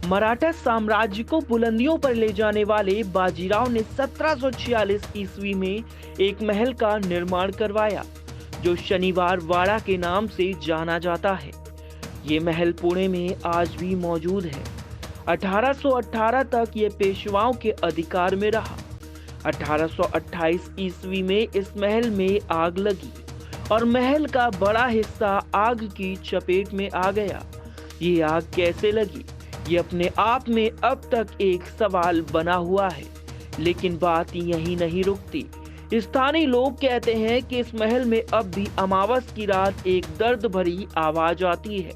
मराठा साम्राज्य को बुलंदियों पर ले जाने वाले बाजीराव ने 1746 ईस्वी में एक महल का निर्माण करवाया, जो शनिवार वाड़ा के नाम से जाना जाता है। ये महल पुणे में आज भी मौजूद है। 1818 तक ये पेशवाओं के अधिकार में रहा। 1828 ईस्वी में इस महल में आग लगी और महल का बड़ा हिस्सा आग की चपेट में आ गया। ये आग कैसे लगी, ये अपने आप में अब तक एक सवाल बना हुआ है। लेकिन बात यही नहीं रुकती। स्थानीय लोग कहते हैं कि इस महल में अब भी अमावस की रात एक दर्द भरी आवाज आती है,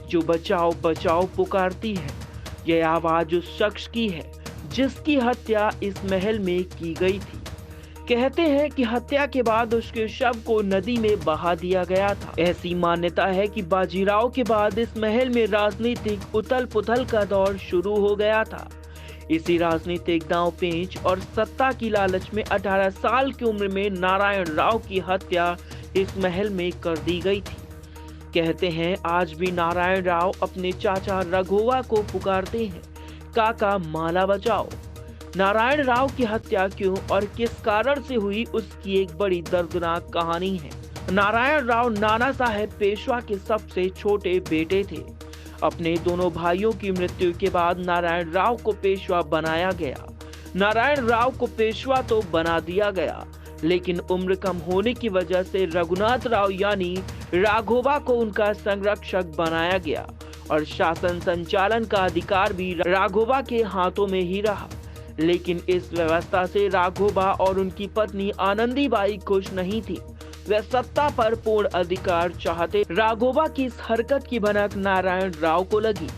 जो बचाओ बचाओ पुकारती है। यह आवाज उस शख्स की है जिसकी हत्या इस महल में की गई थी। कहते हैं कि हत्या के बाद उसके शव को नदी में बहा दिया गया था। ऐसी मान्यता है कि बाजीराव के बाद इस महल में राजनीतिक उथल पुथल का दौर शुरू हो गया था। इसी राजनीतिक दांव पेंच और सत्ता की लालच में 18 साल की उम्र में नारायण राव की हत्या इस महल में कर दी गई थी। कहते हैं आज भी नारायण राव अपने चाचा रघोवा को पुकारते हैं, काका माला बचाओ। नारायण राव की हत्या क्यों और किस कारण से हुई, उसकी एक बड़ी दर्दनाक कहानी है। नारायण राव नाना साहेब पेशवा के सबसे छोटे बेटे थे। अपने दोनों भाइयों की मृत्यु के बाद नारायण राव को पेशवा बनाया गया। नारायण राव को पेशवा तो बना दिया गया, लेकिन उम्र कम होने की वजह से रघुनाथ राव यानी राघोबा को उनका संरक्षक बनाया गया और शासन संचालन का अधिकार भी राघोबा के हाथों में ही रहा। लेकिन इस व्यवस्था से राघोबा और उनकी पत्नी आनंदीबाई खुश नहीं थी। वे सत्ता पर पूर्ण अधिकार चाहते। राघोबा की इस हरकत की भनक नारायण राव को लगी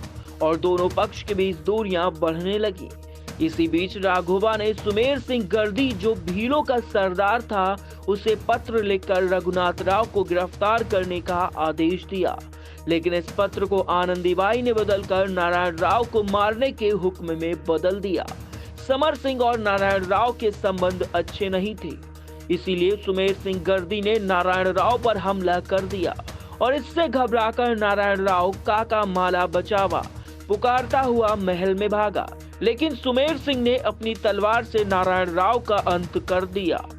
और दोनों पक्ष के बीच दूरियां बढ़ने लगी। इसी बीच राघोबा ने सुमेर सिंह गर्दी, जो भीलों का सरदार था, उसे पत्र लिखकर रघुनाथ राव को गिरफ्तार करने का आदेश दिया। लेकिन इस पत्र को आनंदीबाई ने बदलकर नारायण राव को मारने के हुक्म में बदल दिया। समर सिंह और नारायण राव के संबंध अच्छे नहीं थे, इसीलिए सुमेर सिंह गर्दी ने नारायण राव पर हमला कर दिया और इससे घबराकर नारायण राव काका माला बचावा पुकारता हुआ महल में भागा। लेकिन सुमेर सिंह ने अपनी तलवार से नारायण राव का अंत कर दिया।